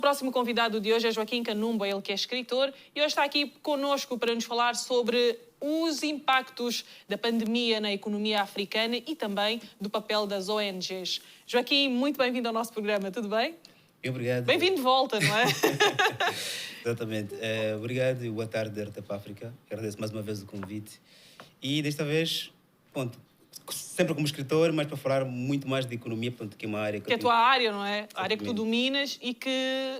O próximo convidado de hoje é Joaquim Canumba, ele que é escritor, e hoje está aqui connosco para nos falar sobre os impactos da pandemia na economia africana e também do papel das ONGs. Joaquim, muito bem-vindo ao nosso programa, tudo bem? Obrigado. Bem-vindo de volta, não é? Exatamente. Obrigado e boa tarde, RTP África. Agradeço mais uma vez o convite. E desta vez, pronto, sempre como escritor, mas para falar muito mais de economia, pronto, que é uma área que é a tua área, não é? A área que tu dominas e que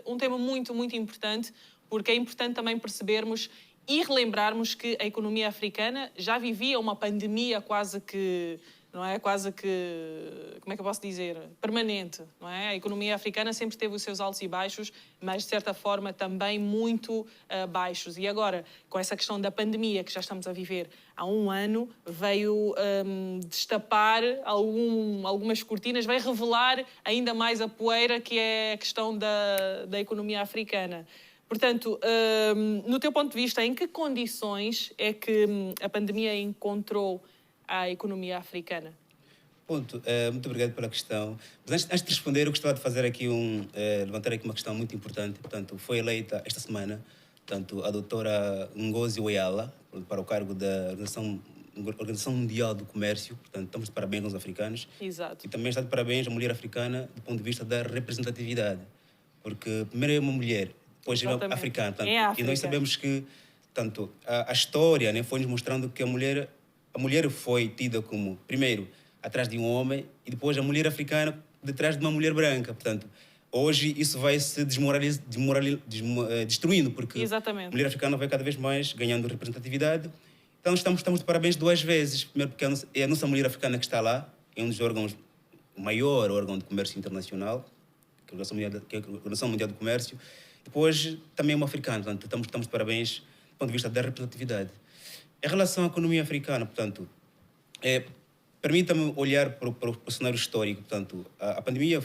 um tema muito, muito importante, porque é importante também percebermos e relembrarmos que a economia africana já vivia uma pandemia quase que, não é? Quase que, como é que eu posso dizer? Permanente, não é? A economia africana sempre teve os seus altos e baixos, mas de certa forma também muito baixos. E agora, com essa questão da pandemia que já estamos a viver há um ano, veio destapar algumas cortinas, vai revelar ainda mais a poeira que é a questão da economia africana. Portanto, no teu ponto de vista, em que condições é que a pandemia encontrou a economia africana? Ponto. Muito obrigado pela questão. Mas antes de responder, eu gostava de fazer aqui levantar aqui uma questão muito importante. Portanto, foi eleita esta semana, portanto, a doutora Ngozi Oyala para o cargo da Organização Mundial do Comércio. Portanto, estamos de parabéns aos africanos. Exato. E também está de parabéns à mulher africana do ponto de vista da representatividade. Porque primeiro é uma mulher, depois é africana. Portanto, e nós sabemos que tanto a história, né, foi nos mostrando que a mulher foi tida como, primeiro, atrás de um homem e depois a mulher africana detrás de uma mulher branca. Portanto, hoje isso vai se destruindo, porque Exatamente. a mulher africana vai cada vez mais ganhando representatividade. Então estamos de parabéns duas vezes. Primeiro porque é a nossa mulher africana que está lá, é um dos órgãos, o maior órgão de comércio internacional, que é a Organização Mundial do Comércio. Depois também é uma africana, portanto estamos de parabéns do ponto de vista da representatividade. Em relação à economia africana, portanto, permita-me olhar para o cenário histórico. Portanto, a pandemia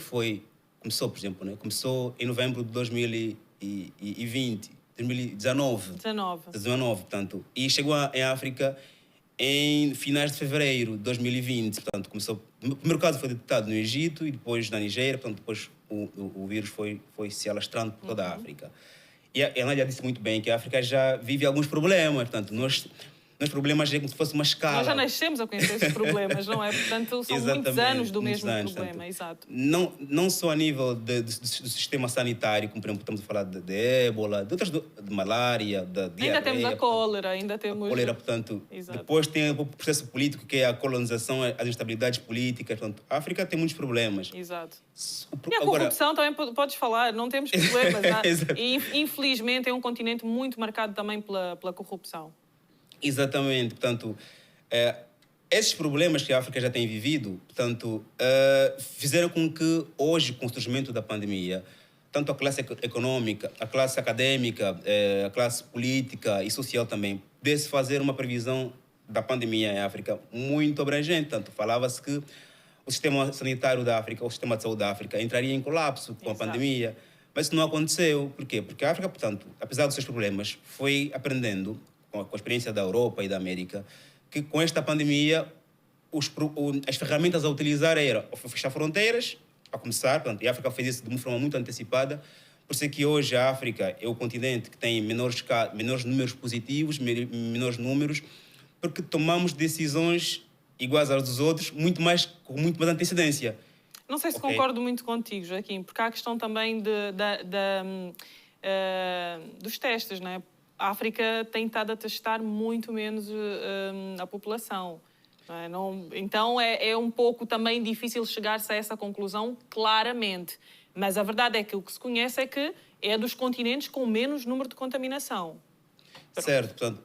começou, por exemplo, né? Começou em novembro de 2020, 2019. 19, portanto, e chegou em África em finais de fevereiro de 2020. Portanto, começou. O primeiro caso foi detectado no Egito e depois na Nigéria. Portanto, depois o vírus foi se alastrando por toda a África. E a Ana já disse muito bem que a África já vive alguns problemas. Portanto, nós problemas é como se fosse uma escala. Nós já nascemos a conhecer esses problemas, não é? Portanto, são muitos anos do mesmo problema, portanto, exato. Não só a nível do sistema sanitário, como por exemplo estamos a falar de ébola, de malária, da diarreia. Ainda temos a cólera, ainda temos... A cólera, portanto, exato. Depois tem o processo político, que é a colonização, as instabilidades políticas. Portanto, a África tem muitos problemas. Exato. E a corrupção também podes falar, não temos problemas. E infelizmente é um continente muito marcado também pela corrupção. Exatamente, portanto, esses problemas que a África já tem vivido, portanto, fizeram com que hoje, com o surgimento da pandemia, tanto a classe econômica, a classe acadêmica, a classe política e social também, pudesse fazer uma previsão da pandemia em África muito abrangente. Tanto falava-se que o sistema sanitário da África, o sistema de saúde da África entraria em colapso com a pandemia, mas isso não aconteceu. Por quê? Porque a África, portanto, apesar dos seus problemas, foi aprendendo com a experiência da Europa e da América, que com esta pandemia as ferramentas a utilizar eram fechar fronteiras, a começar, portanto, e a África fez isso de uma forma muito antecipada, por isso é que hoje a África é o continente que tem menores números positivos, menores números, porque tomamos decisões iguais às dos outros, com muito mais antecedência. Não sei se concordo muito contigo, Joaquim, porque há a questão também dos testes, não é? A África tem estado a testar muito menos a população. Não é? Então é um pouco também difícil chegar-se a essa conclusão claramente. Mas a verdade é que o que se conhece é que é dos continentes com menos número de contaminação. Certo, portanto,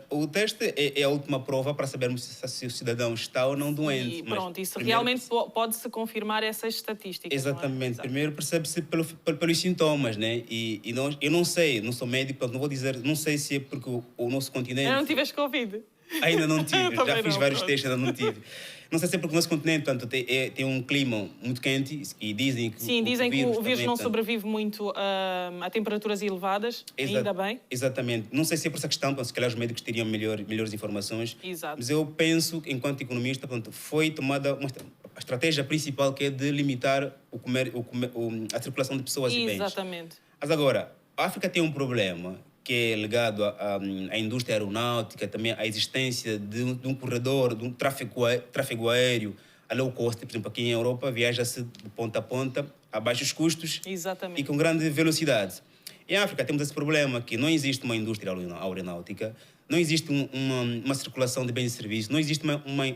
o teste é a última prova para sabermos se o cidadão está ou não doente. E pronto, isso realmente pode-se confirmar essas estatísticas. Exatamente. Não é? Primeiro percebe-se pelos sintomas, né? Eu não sei, não sou médico, portanto não vou dizer, não sei se é porque o nosso continente... Eu não tiveste Covid? Ainda não tive, já fiz vários testes, ainda não tive. Não sei se é porque o nosso continente, portanto, tem um clima muito quente e dizem que o vírus não sobrevive muito a temperaturas elevadas, ainda bem. Exatamente. Não sei se é por essa questão, portanto, se calhar os médicos teriam melhores informações. Exato. Mas eu penso, enquanto economista, portanto, foi tomada a estratégia principal, que é de limitar a circulação de pessoas e bens. Exatamente. Mas agora, a África tem um problema que é ligado à indústria aeronáutica, também à existência de um corredor, de um tráfego aéreo a low cost. Por exemplo, aqui em Europa viaja-se de ponta a ponta, a baixos custos e com grande velocidade. Em África temos esse problema que não existe uma indústria aeronáutica, não existe uma circulação de bens e serviços, não existe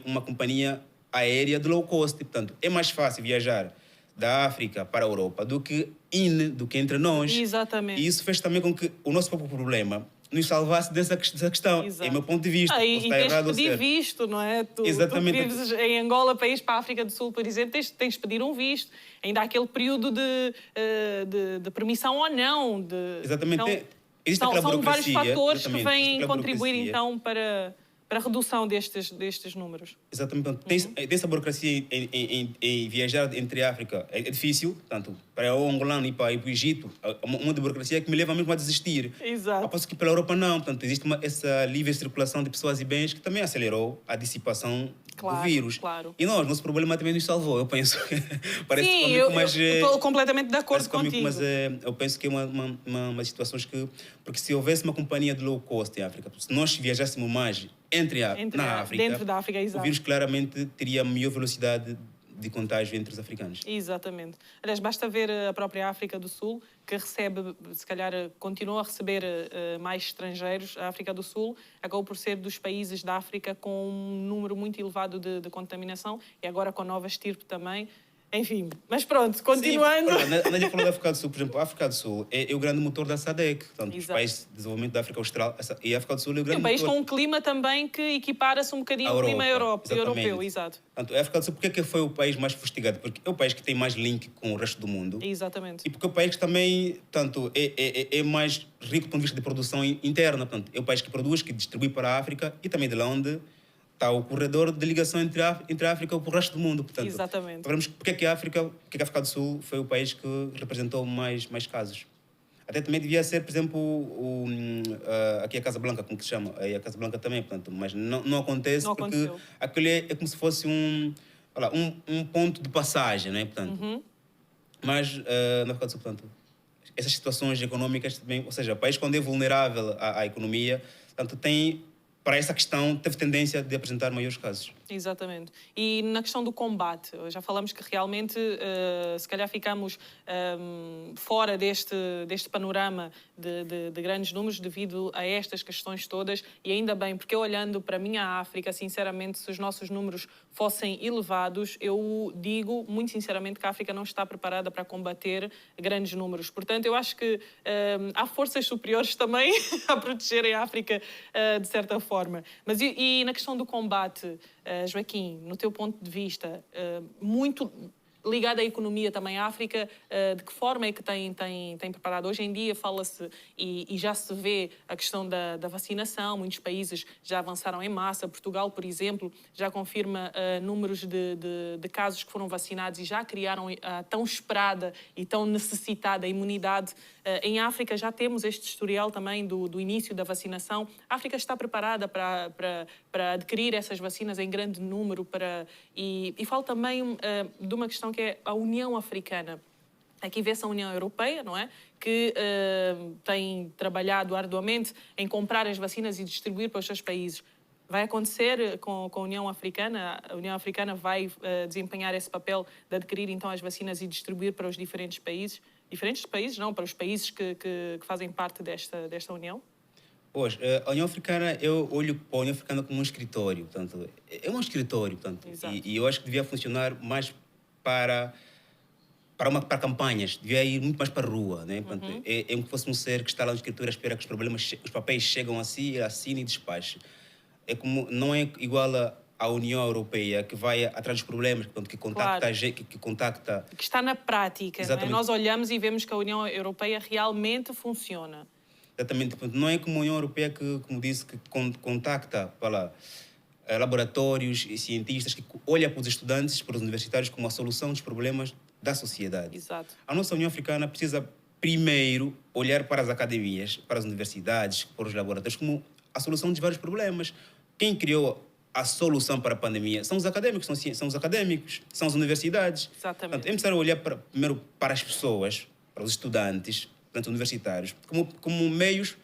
uma companhia aérea de low cost. Portanto, é mais fácil viajar da África para a Europa do que entre nós. Exatamente. E isso fez também com que o nosso próprio problema nos salvasse dessa questão. Exato. É o meu ponto de vista. E tens de pedir visto, não é? Exatamente. Tu vives em Angola, país para a África do Sul, por exemplo, tens de pedir um visto. Ainda há aquele período de permissão ou não. Exatamente. Então, são vários fatores que vêm contribuir, então, para a redução destes números. Exatamente. Tem essa burocracia em viajar entre a África. É difícil, tanto para o angolano e para o Egito, uma burocracia que me leva mesmo a desistir. Exato. Aposto que pela Europa não. Portanto, existe essa livre circulação de pessoas e bens que também acelerou a dissipação do vírus. Claro. E nosso problema também nos salvou, eu penso. Parece sim, eu estou completamente de acordo contigo. Mas eu penso que é uma situação que... Porque se houvesse uma companhia de low cost em África, se nós viajássemos mais na África, dentro da África, exato, o vírus claramente teria maior velocidade de contágio entre os africanos. Exatamente. Aliás, basta ver a própria África do Sul, que recebe, se calhar, continua a receber mais estrangeiros. A África do Sul acabou por ser dos países da África com um número muito elevado de contaminação e agora com a nova estirpe também. Enfim, mas pronto, continuando. Sim, falou da África do Sul, por exemplo, a África do Sul é o grande motor da SADC, portanto, os países de desenvolvimento da África Austral, e a África do Sul é o grande motor. É um país com um clima também que equipara-se um bocadinho ao clima europeu, exato. Portanto, a África do Sul, porque foi o país mais fustigado? Porque é o país que tem mais link com o resto do mundo. Exatamente. E porque é o país que também, portanto, é mais rico do ponto de vista de produção interna. Portanto, é o país que produz, que distribui para a África e também de lá onde está o corredor de ligação entre a África e o resto do mundo. Portanto, exatamente. Veremos porque a África do Sul foi o país que representou mais casos. Até também devia ser, por exemplo, aqui a Casa Blanca, como que se chama? A Casa Blanca também, portanto, mas não acontece porque aquele é como se fosse um ponto de passagem, né? Portanto, mas na África do Sul, portanto, essas situações econômicas também, ou seja, o país quando é vulnerável à economia, portanto, para essa questão, teve tendência de apresentar maiores casos. Exatamente. E na questão do combate, já falamos que realmente, se calhar ficamos fora deste panorama de grandes números devido a estas questões todas, e ainda bem, porque olhando para a minha África, sinceramente, se os nossos números fossem elevados, eu digo muito sinceramente que a África não está preparada para combater grandes números. Portanto, eu acho que há forças superiores também a protegerem a África de certa forma. Mas e na questão do combate, Joaquim, no teu ponto de vista, muito ligado à economia também, a África, de que forma é que tem preparado? Hoje em dia fala-se e já se vê a questão da vacinação, muitos países já avançaram em massa. Portugal, por exemplo, já confirma números de casos que foram vacinados e já criaram a tão esperada e tão necessitada imunidade. Em África já temos este historial também do início da vacinação. A África está preparada para adquirir essas vacinas em grande número. E falo também de uma questão que é a União Africana. Aqui vê-se a União Europeia, não é? Que tem trabalhado arduamente em comprar as vacinas e distribuir para os seus países. Vai acontecer com a União Africana? A União Africana vai desempenhar esse papel de adquirir então as vacinas e distribuir para os diferentes países? Diferentes países, não, para os países que fazem parte desta União? Pois, a União Africana, eu olho para a União Africana como um escritório. Portanto, é um escritório, portanto, e eu acho que devia funcionar mais para campanhas, devia ir muito mais para a rua, né? Portanto, é como se fosse um ser que está lá no escritório à espera que os papéis chegam a si, ele assina e despache. Não é igual à União Europeia, que vai atrás dos problemas, portanto, que contacta, que contacta... Que está na prática, não é? Nós olhamos e vemos que a União Europeia realmente funciona. Exatamente, não é como a União Europeia que, como disse, que contacta para laboratórios e cientistas, que olha para os estudantes, para os universitários, como a solução dos problemas da sociedade. Exato. A nossa União Africana precisa primeiro olhar para as academias, para as universidades, para os laboratórios, como a solução de vários problemas. Quem criou a solução para a pandemia são os académicos, são as universidades. Exatamente. Portanto, é necessário olhar primeiro para as pessoas, para os estudantes, portanto, universitários, como meios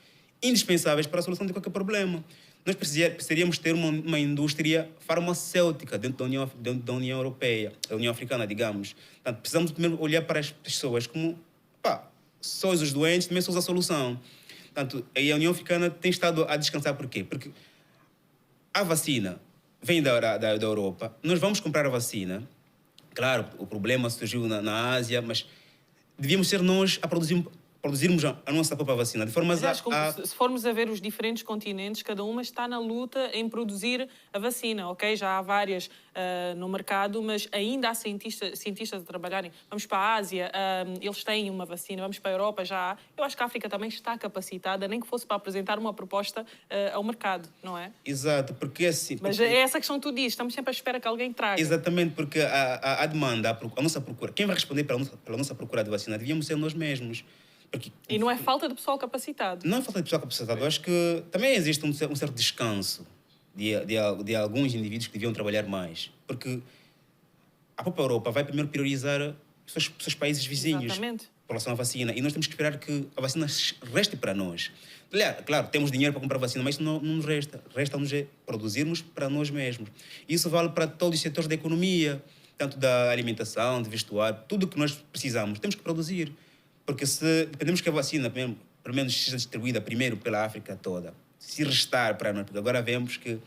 indispensáveis para a solução de qualquer problema. Nós precisaríamos ter uma indústria farmacêutica dentro da União Europeia, da União Africana, digamos. Portanto, precisamos primeiro olhar para as pessoas como, sós os doentes, também sós a solução. Portanto, a União Africana tem estado a descansar por quê? Porque a vacina vem da Europa, nós vamos comprar a vacina. Claro, o problema surgiu na Ásia, mas devíamos ser nós a produzirmos a nossa própria vacina. De forma se formos a ver os diferentes continentes, cada uma está na luta em produzir a vacina, ok? Já há várias no mercado, mas ainda há cientistas a trabalharem. Vamos para a Ásia, eles têm uma vacina. Vamos para a Europa, já há. Eu acho que a África também está capacitada, nem que fosse para apresentar uma proposta ao mercado, não é? Exato, porque assim... Mas é essa questão que tu dizes, estamos sempre à espera que alguém traga. Exatamente, porque a demanda, a nossa procura, quem vai responder pela nossa procura de vacina devíamos ser nós mesmos. E não é falta de pessoal capacitado. Não é falta de pessoal capacitado. Eu acho que também existe um certo descanso de alguns indivíduos que deviam trabalhar mais. Porque a própria Europa vai primeiro priorizar os seus países vizinhos. Exatamente. Com relação à vacina. E nós temos que esperar que a vacina reste para nós. Claro, temos dinheiro para comprar vacina, mas isso não nos resta. Resta-nos produzirmos para nós mesmos. Isso vale para todos os setores da economia, tanto da alimentação, de vestuário, tudo o que nós precisamos. Temos que produzir. Porque se dependemos que a vacina, pelo menos, seja distribuída primeiro pela África toda, se restar para nós, porque agora vemos que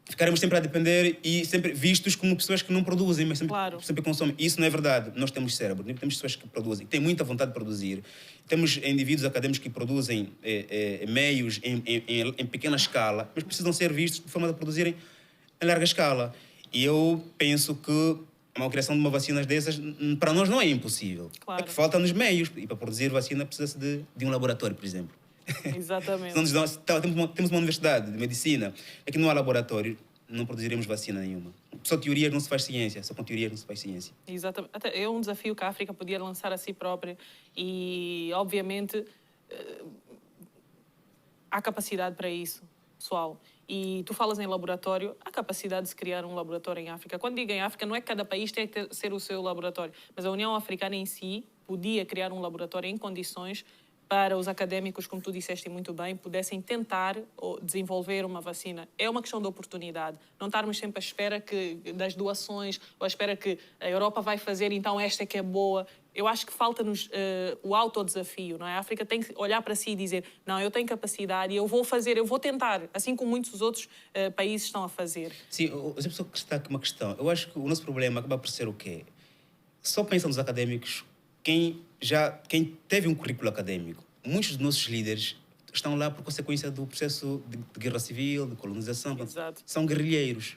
ficaremos sempre a depender e sempre vistos como pessoas que não produzem, mas sempre consomem. Isso não é verdade. Nós temos cérebro, temos pessoas que produzem, têm muita vontade de produzir. Temos indivíduos acadêmicos que produzem meios em pequena escala, mas precisam ser vistos de forma a produzirem em larga escala. E eu penso que a criação de uma vacina dessas, para nós não é impossível. Claro. É que faltam-nos meios. E para produzir vacina precisa-se de um laboratório, por exemplo. Exatamente. Temos uma universidade de medicina. Aqui não há laboratório, não produziremos vacina nenhuma. Só teorias não se faz ciência. Só com teorias não se faz ciência. Exatamente. Até é um desafio que a África podia lançar a si própria. E, obviamente, há capacidade para isso, pessoal. E tu falas em laboratório, há capacidade de se criar um laboratório em África. Quando digo em África, não é que cada país tem que ser o seu laboratório, mas a União Africana em si podia criar um laboratório em condições para os académicos, como tu disseste muito bem, pudessem tentar desenvolver uma vacina. É uma questão de oportunidade. Não estarmos sempre à espera das doações ou à espera que a Europa vai fazer, então esta é que é boa. Eu acho que falta-nos o autodesafio, não é? A África tem que olhar para si e dizer, não, eu tenho capacidade e eu vou fazer, eu vou tentar, assim como muitos outros países estão a fazer. Sim, eu só destaco uma questão. Eu acho que o nosso problema acaba por ser o quê? Só pensa nos académicos quem teve um currículo académico. Muitos dos nossos líderes estão lá por consequência do processo de guerra civil, de colonização. Exato. São guerrilheiros.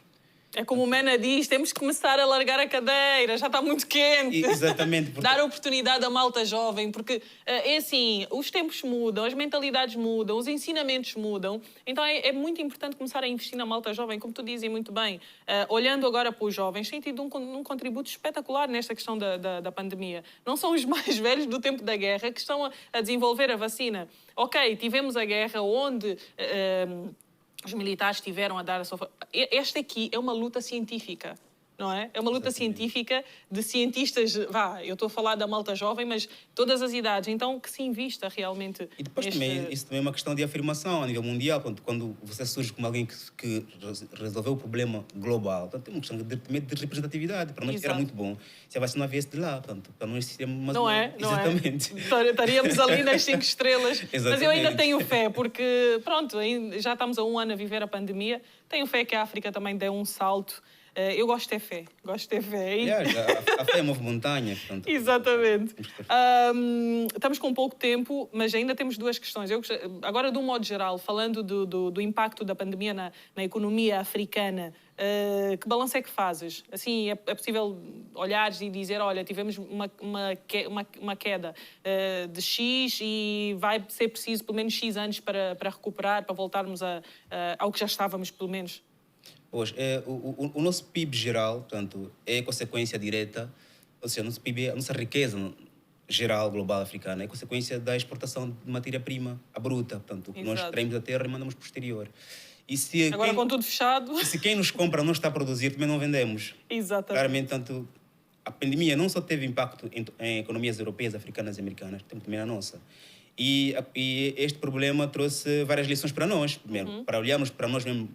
É como o Mena diz, temos que começar a largar a cadeira, já está muito quente. Exatamente. Porque... Dar oportunidade à malta jovem, porque é assim, os tempos mudam, as mentalidades mudam, os ensinamentos mudam. Então é muito importante começar a investir na malta jovem, como tu dizes muito bem. Olhando agora para os jovens, têm tido um contributo espetacular nesta questão da pandemia. Não são os mais velhos do tempo da guerra que estão a desenvolver a vacina. Ok, tivemos a guerra onde... os militares tiveram a dar a sua... Esta aqui é uma luta científica, não é? É uma luta científica de cientistas... eu estou a falar da malta jovem, mas todas as idades. Então, que se invista realmente... E depois isso também é uma questão de afirmação a nível mundial. Quando você surge como alguém que resolveu o problema global, portanto, tem uma questão de representatividade. Para nós era muito bom se a vacina viesse de lá. Portanto, para nós seria mais não é? Exatamente. Estaríamos ali nas 5 estrelas. Exatamente. Mas eu ainda tenho fé, porque, pronto, já estamos há 1 ano a viver a pandemia. Tenho fé que a África também dê um salto. Eu gosto de ter fé. A fé move montanha. Portanto, exatamente. Estamos com pouco tempo, mas ainda temos 2 questões. Agora, de um modo geral, falando do impacto da pandemia na economia africana, que balanço é que fazes? Assim, é possível olhares e dizer, olha, tivemos uma queda de X e vai ser preciso pelo menos X anos para recuperar, para voltarmos ao que já estávamos, pelo menos? Pois, o nosso PIB geral, portanto, é consequência direta, ou seja, o nosso PIB, a nossa riqueza geral global africana é consequência da exportação de matéria-prima, a bruta, portanto, o que nós extraímos da terra e mandamos para o exterior. E com tudo fechado... Se quem nos compra não está a produzir, também não vendemos. Exatamente. Claramente, portanto, a pandemia não só teve impacto em economias europeias, africanas e americanas, temos também na nossa. E este problema trouxe várias lições para nós. Primeiro, para olharmos para nós mesmo,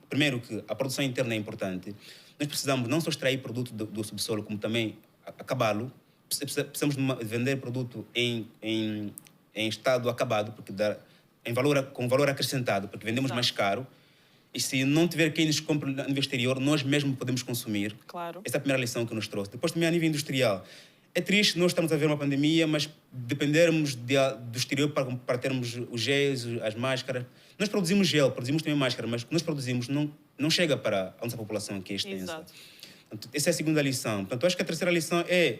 primeiro que a produção interna é importante. Nós precisamos não só extrair produto do subsolo, como também acabá-lo. Precisamos vender produto em estado acabado, porque com valor acrescentado, porque vendemos mais caro. E se não tiver quem nos compre no nível exterior, nós mesmos podemos consumir. Claro. Essa é a primeira lição que nos trouxe. Depois também a nível industrial. É triste, nós estamos a ver uma pandemia, mas dependermos do exterior para termos os géis, as máscaras. Nós produzimos gel, produzimos também máscara, mas o que nós produzimos não chega para a nossa população que é extensa. Exato. Portanto, essa é a segunda lição. Portanto, acho que a terceira lição é,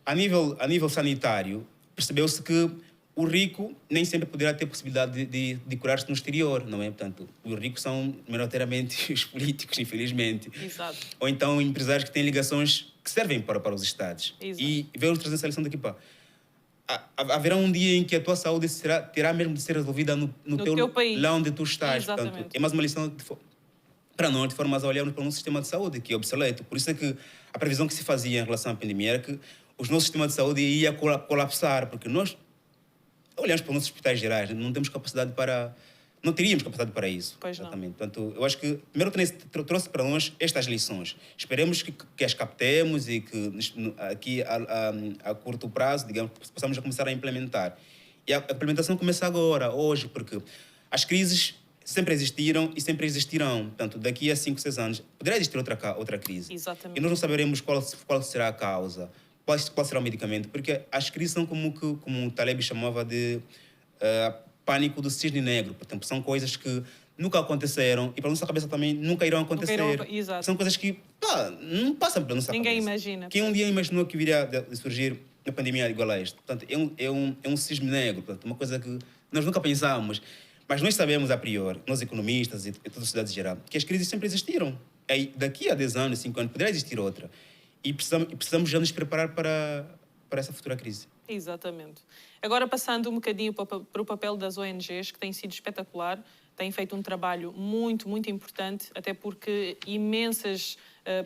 a nível sanitário, percebeu-se que o rico nem sempre poderá ter possibilidade de curar-se no exterior, não é? Portanto, os ricos são, maioritariamente, os políticos, infelizmente. Exato. Ou então empresários que têm ligações que servem para os Estados. Exato. E vamos trazer essa lição daqui para... Haverá um dia em que a tua saúde terá mesmo de ser resolvida no teu país, lá onde tu estás. Portanto, é mais uma lição para nós, de forma a olharmos para o nosso sistema de saúde, que é obsoleto. Por isso é que a previsão que se fazia em relação à pandemia era que o nosso sistema de saúde ia colapsar, porque nós olhamos para os nossos hospitais gerais, não temos capacidade para... Não teríamos capacidade para isso. Pois exatamente. Não. Portanto, eu acho que primeiro trouxe para nós estas lições. Esperemos que as captemos e que aqui a curto prazo, digamos, possamos já começar a implementar. E a implementação começa agora, hoje, porque as crises sempre existiram e sempre existirão. Portanto, daqui a 5, 6 anos, poderá existir outra crise. Exatamente. E nós não saberemos qual será a causa, qual será o medicamento, porque as crises são como o Taleb chamava de... pânico do cisne negro. Portanto, são coisas que nunca aconteceram e para a nossa cabeça também nunca irão acontecer. Exato. São coisas que não passam pela nossa Ninguém cabeça. imagina. Quem um dia imaginou que viria de surgir uma pandemia igual a esta? Portanto, é um cisne negro, portanto, uma coisa que nós nunca pensámos. Mas nós sabemos, a priori, nós economistas e toda a sociedade geral, que as crises sempre existiram. E daqui a 10 anos, 5 anos, poderá existir outra. E precisamos já nos preparar para essa futura crise. Exatamente. Agora, passando um bocadinho para o papel das ONGs, que tem sido espetacular, têm feito um trabalho muito, muito importante, até porque imensas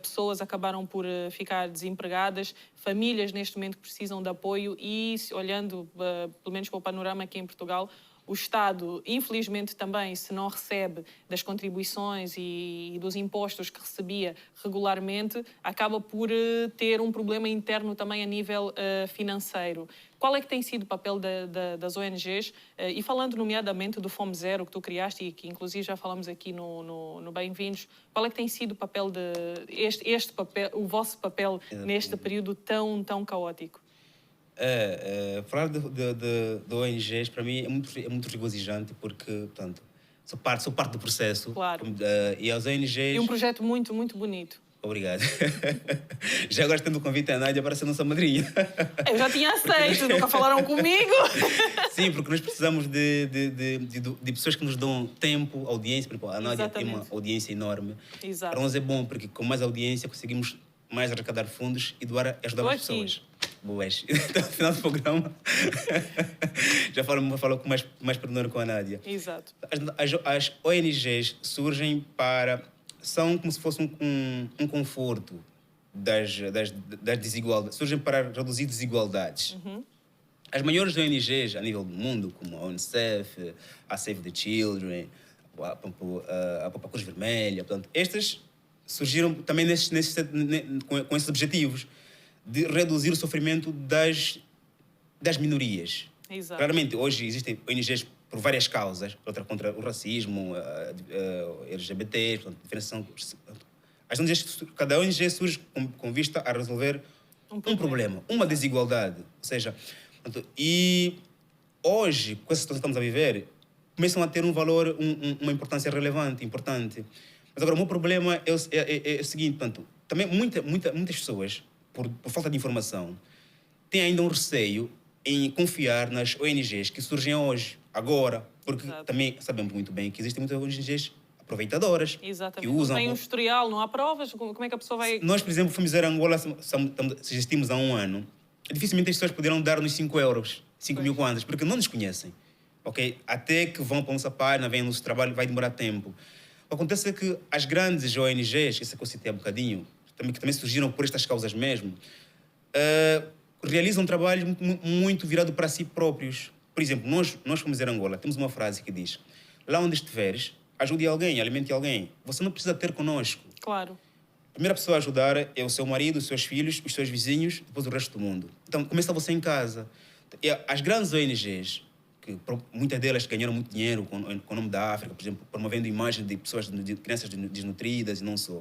pessoas acabaram por ficar desempregadas, famílias neste momento que precisam de apoio e, olhando pelo menos para o panorama aqui em Portugal, o Estado, infelizmente também, se não recebe das contribuições e dos impostos que recebia regularmente, acaba por ter um problema interno também a nível financeiro. Qual é que tem sido o papel das ONGs? E falando nomeadamente do Fome Zero, que tu criaste e que inclusive já falamos aqui no Bem-vindos, qual é que tem sido o papel o vosso papel neste período tão caótico? Falar de ONGs para mim é muito regozijante porque, portanto, sou parte do processo. Claro. E as ONGs... E um projeto muito, muito bonito. Obrigado. Já agora estendo o convite à Nádia para ser nossa madrinha. Eu já tinha aceito, nunca falaram comigo. Sim, porque nós precisamos de pessoas que nos dão tempo, audiência. Por exemplo, a Nádia tem uma audiência enorme. Exato. Para nós é bom, porque com mais audiência conseguimos mais arrecadar fundos e ajudar as pessoas. Boas. Então, no final do programa, já falo com mais pormenor com a Nádia. Exato. As ONGs surgem são como se fosse um conforto das desigualdades. Surgem para reduzir desigualdades. Uhum. As maiores ONGs a nível do mundo, como a UNICEF, a Save the Children, a Cruz Vermelha, portanto, estas surgiram também com esses objetivos de reduzir o sofrimento das minorias. Exato. Claramente, hoje existem ONGs por várias causas, outra contra o racismo, LGBT, portanto, diferenciação. Cada ONG surge com vista a resolver um problema, uma desigualdade. Ou seja, portanto, e hoje, com essa situação que estamos a viver, começam a ter um valor, uma importância relevante, importante. Mas agora, o meu problema é o seguinte, portanto, também muitas pessoas, por falta de informação, têm ainda um receio em confiar nas ONGs que surgem hoje, agora, porque também sabemos muito bem que existem muitas ONGs aproveitadoras. Exatamente. Que usam... Tem um historial, não há provas, como é que a pessoa vai... Nós, por exemplo, fomos a Angola, se existimos há um ano, dificilmente as pessoas poderão dar-nos 5 euros, 5 mil kwanzas, porque não nos conhecem. Okay? Até que vão para a nossa página, vêm no nosso trabalho, vai demorar tempo. O que acontece é que as grandes ONGs, essa que eu citei há um bocadinho, que também surgiram por estas causas mesmo, realizam um trabalho muito virado para si próprios. Por exemplo, nós como Angola, temos uma frase que diz: lá onde estiveres, ajude alguém, alimente alguém. Você não precisa ter conosco. Claro. A primeira pessoa a ajudar é o seu marido, os seus filhos, os seus vizinhos, depois o resto do mundo. Então, começa você em casa. E as grandes ONGs, que muitas delas ganharam muito dinheiro com o nome da África, por exemplo, promovendo imagens de pessoas, de crianças desnutridas e não só,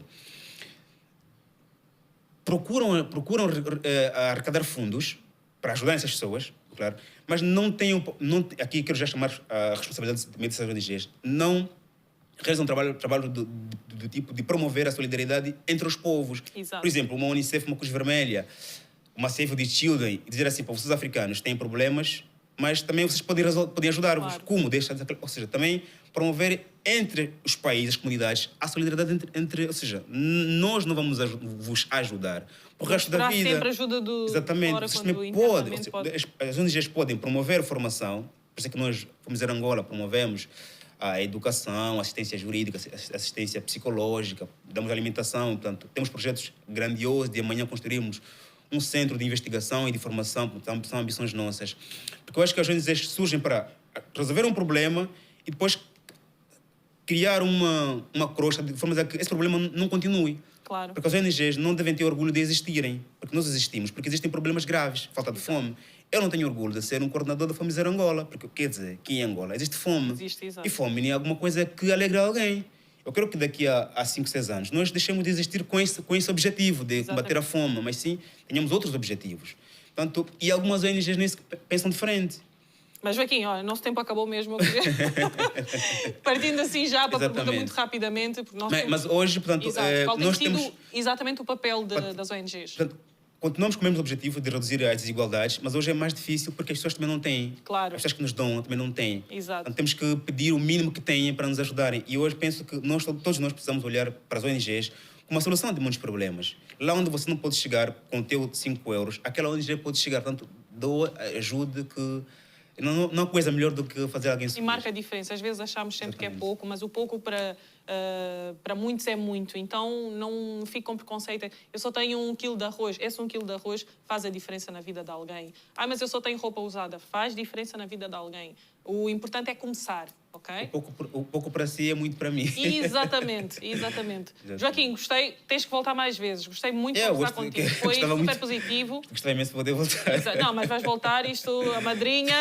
procuram arrecadar fundos para ajudar essas pessoas, claro, mas não têm, aqui quero já chamar a responsabilidade dessas ONGs, não realizam um trabalho do tipo de promover a solidariedade entre os povos. Exato. Por exemplo, uma Unicef, uma Cruz Vermelha, uma Save the Children, e dizer assim, para vocês africanos têm problemas, mas também vocês podem ajudar-vos. Claro. Como? Ou seja, também promover entre os países, as comunidades, a solidariedade entre ou seja, nós não vamos vos ajudar o resto da vida. Sempre ajuda do exatamente. fora, Vocês quando também podem. As ONGs podem promover formação, por isso é que nós, como dizer Angola, promovemos a educação, assistência jurídica, assistência psicológica, damos alimentação, portanto, temos projetos grandiosos de amanhã construirmos um centro de investigação e de formação, portanto, são ambições nossas. Porque eu acho que as ONGs surgem para resolver um problema e depois criar uma crosta de forma a que esse problema não continue. Claro. Porque as ONGs não devem ter orgulho de existirem, porque nós existimos, porque existem problemas graves, falta de fome. Eu não tenho orgulho de ser um coordenador da Fome Zero Angola, porque quer dizer, aqui em Angola existe fome. Existe, exato. E fome é alguma coisa que alegra alguém. Eu quero que daqui a 5, 6 anos nós deixemos de existir com esse objetivo de combater a fome, mas sim tenhamos outros objetivos. Portanto, e algumas ONGs nisso pensam diferente. Mas, Joaquim, olha, nosso tempo acabou mesmo. Partindo assim já para a pergunta muito rapidamente. Porque mas hoje, portanto, qual tem nós sido temos exatamente o papel das ONGs? Portanto, continuamos com o mesmo objetivo de reduzir as desigualdades, mas hoje é mais difícil porque as pessoas também não têm. Claro. As pessoas que nos dão também não têm. Exato. Então, temos que pedir o mínimo que têm para nos ajudarem. E hoje penso que todos nós precisamos olhar para as ONGs como uma solução de muitos problemas. Lá onde você não pode chegar com o teu 5 euros, aquela ONG pode chegar. Portanto, ajude que... Não há coisa melhor do que fazer alguém subir. E marca a diferença. Às vezes achamos sempre que é pouco, mas o pouco para muitos é muito. Então não fique com preconceito. Eu só tenho 1 quilo de arroz. Esse 1 quilo de arroz faz a diferença na vida de alguém. Mas eu só tenho roupa usada. Faz diferença na vida de alguém. O importante é começar, ok? O pouco para si é muito para mim. Exatamente. Joaquim, gostei. Tens que voltar mais vezes. Gostei muito de conversar contigo. Foi super muito positivo. Gostei imenso de poder voltar. Não, mas vais voltar. Isto, a madrinha...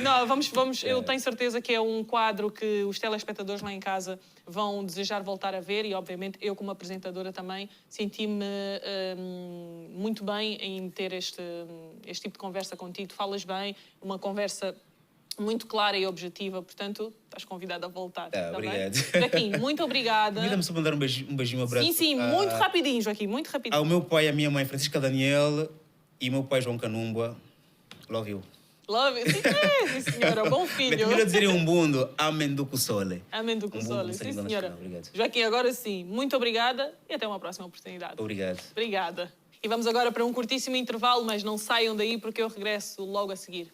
Não, vamos. Eu tenho certeza que é um quadro que os telespectadores lá em casa vão desejar voltar a ver e, obviamente, eu como apresentadora também senti-me muito bem em ter este tipo de conversa contigo. Tu falas bem, uma conversa muito clara e objetiva, portanto, estás convidada a voltar. Tá obrigado. Joaquim, muito obrigada. Permita-me só mandar um beijinho, um abraço. Sim, muito rapidinho, Joaquim, muito rapidinho. Ao meu pai, à minha mãe, Francisca Daniel, e meu pai, João Canumba. Love you. Love you. Sim, senhora. Bom filho. Primeiro dizer um mundo. Amém do Cusole. Amém do Cusole. Sim, senhora. Joaquim, agora sim. Muito obrigada e até uma próxima oportunidade. Obrigado. Obrigada. E vamos agora para um curtíssimo intervalo, mas não saiam daí porque eu regresso logo a seguir.